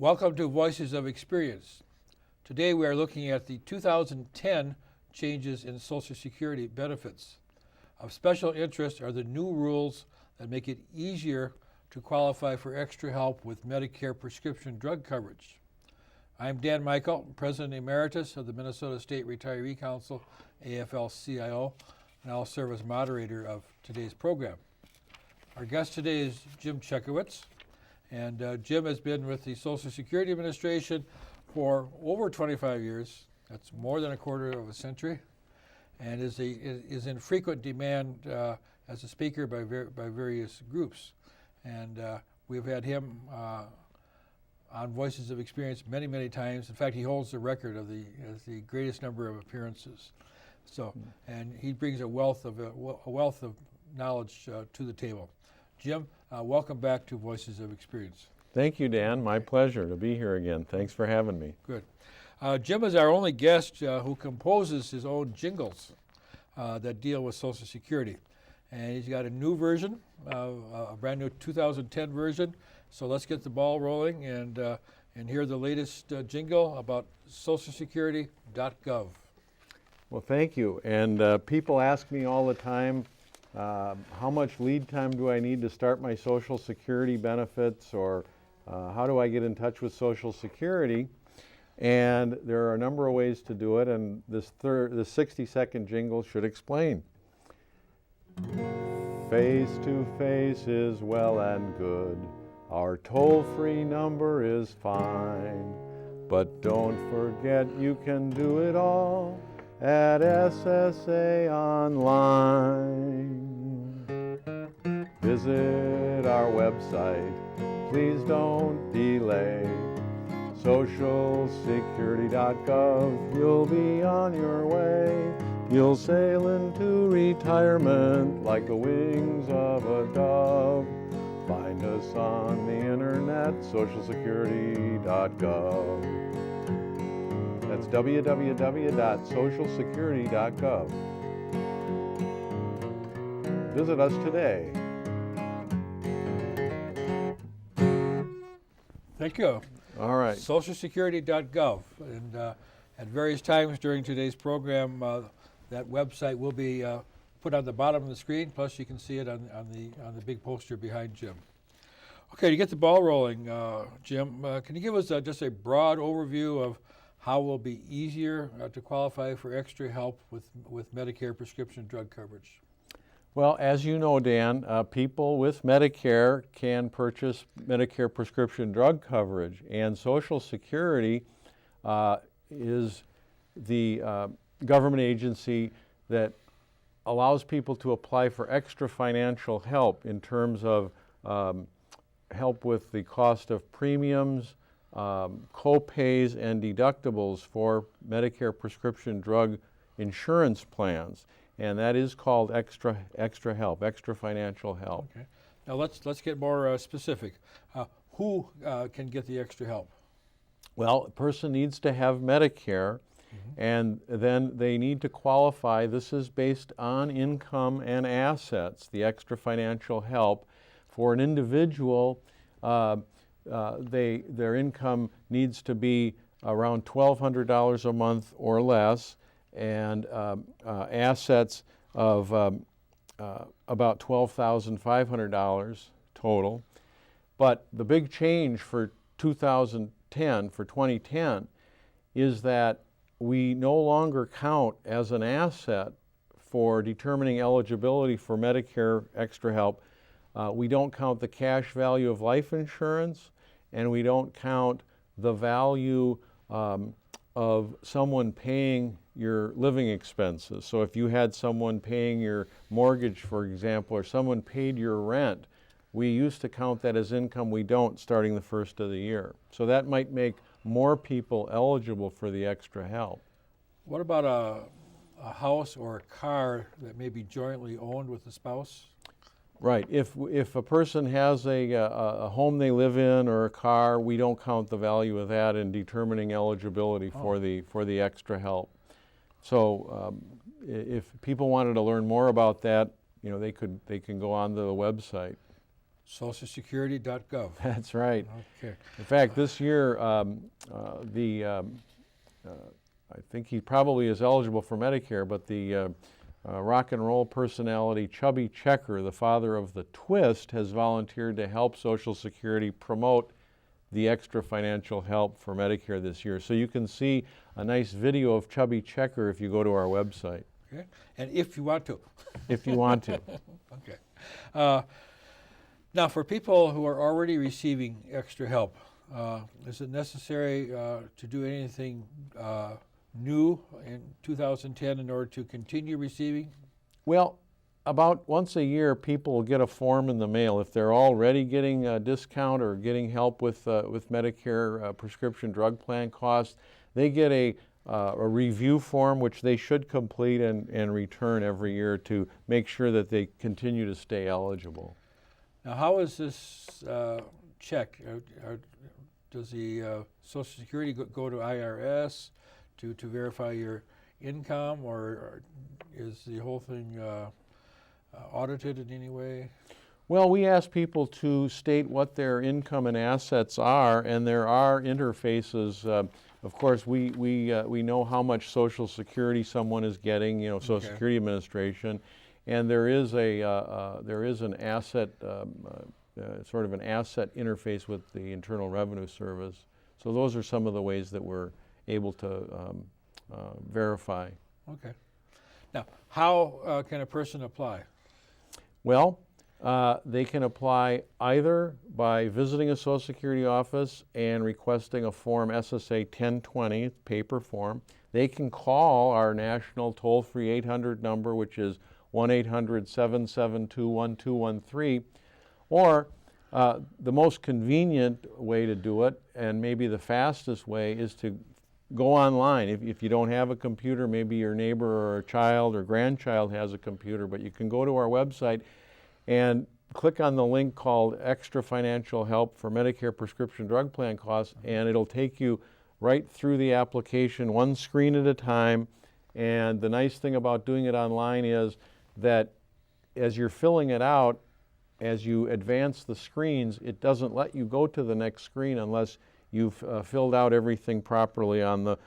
Welcome to Voices of Experience. Today we are looking at the 2010 changes in Social Security benefits. Of special interest are the new rules that make it easier to qualify for extra help with Medicare prescription drug coverage. I'm Dan Michael, President Emeritus of the Minnesota State Retiree Council, afl-cio, and I'll serve as moderator of today's program. Our guest today is Jim Chekowitz, and Jim has been with the Social Security Administration for over 25 years. That's more than a quarter of a century, and is in frequent demand as a speaker by various groups. And we've had him on Voices of Experience many, many times. In fact, he holds the record of the greatest number of appearances. So, and he brings a wealth of knowledge to the table. Jim, welcome back to Voices of Experience. Thank you, Dan. My pleasure to be here again. Thanks for having me. Good. Jim is our only guest who composes his own jingles that deal with Social Security. And he's got a new version, a brand new 2010 version. So let's get the ball rolling and hear the latest jingle about socialsecurity.gov. Well, thank you. And people ask me all the time, how much lead time do I need to start my Social Security benefits, or how do I get in touch with Social Security? And there are a number of ways to do it, and this 60-second jingle should explain. Face to face is well and good. Our toll-free number is fine. But don't forget you can do it all at SSA Online. Visit our website, please don't delay. Socialsecurity.gov, you'll be on your way. You'll sail into retirement like the wings of a dove. Find us on the internet, socialsecurity.gov. That's www.socialsecurity.gov. Visit us today. Thank you. All right. Socialsecurity.gov. And at various times during today's program, that website will be put on the bottom of the screen, plus you can see it on the big poster behind Jim. Okay, to get the ball rolling, Jim, can you give us just a broad overview of how it will be easier to qualify for extra help with Medicare prescription drug coverage? Well, as you know, Dan, people with Medicare can purchase Medicare prescription drug coverage, and Social Security is the government agency that allows people to apply for extra financial help in terms of help with the cost of premiums, co-pays, and deductibles for Medicare prescription drug insurance plans. And that is called extra help, extra financial help. Okay. Now let's get more specific. Who can get the extra help? Well, a person needs to have Medicare, and then they need to qualify. This is based on income and assets, the extra financial help. For an individual, their income needs to be around $1,200 a month or less, and assets of about $12,500 total. But the big change for 2010, is that we no longer count as an asset for determining eligibility for Medicare extra help. We don't count the cash value of life insurance, and we don't count the value of someone paying your living expenses. So if you had someone paying your mortgage, for example, or someone paid your rent, we used to count that as income. We don't starting the first of the year. So that might make more people eligible for the extra help. What about a house or a car that may be jointly owned with a spouse? Right. If a person has a home they live in or a car, we don't count the value of that in determining eligibility for the extra help. So if people wanted to learn more about that, they can go on to the website. socialsecurity.gov. That's right. Okay. In fact, this year, I think he probably is eligible for Medicare, but the rock and roll personality Chubby Checker, the father of the Twist, has volunteered to help Social Security promote the extra financial help for Medicare this year. So you can see a nice video of Chubby Checker if you go to our website. Okay. And if you want to. If you want to. Okay. Now, for people who are already receiving extra help, is it necessary to do anything new in 2010 in order to continue receiving? Well, about once a year, people will get a form in the mail. If they're already getting a discount or getting help with Medicare prescription drug plan costs, they get a review form which they should complete and return every year to make sure that they continue to stay eligible. Now, how is this checked? Does the Social Security go to IRS to verify your income, or is the whole thing audited in any way? Well, we ask people to state what their income and assets are, and there are interfaces. Of course, we know how much Social Security someone is getting, Social Security Administration, and there is an asset, sort of an asset interface with the Internal Revenue Service. So those are some of the ways that we're able to verify. Okay. Now, how can a person apply? Well, they can apply either by visiting a Social Security office and requesting a form SSA 1020, paper form. They can call our national toll-free 800 number, which is 1-800-772-1213, or the most convenient way to do it, and maybe the fastest way, is to go online. If you don't have a computer, maybe your neighbor or a child or grandchild has a computer, but you can go to our website and click on the link called Extra Financial Help for Medicare Prescription Drug Plan Costs, and it'll take you right through the application, one screen at a time. And the nice thing about doing it online is that as you're filling it out, as you advance the screens, it doesn't let you go to the next screen unless you've filled out everything properly on the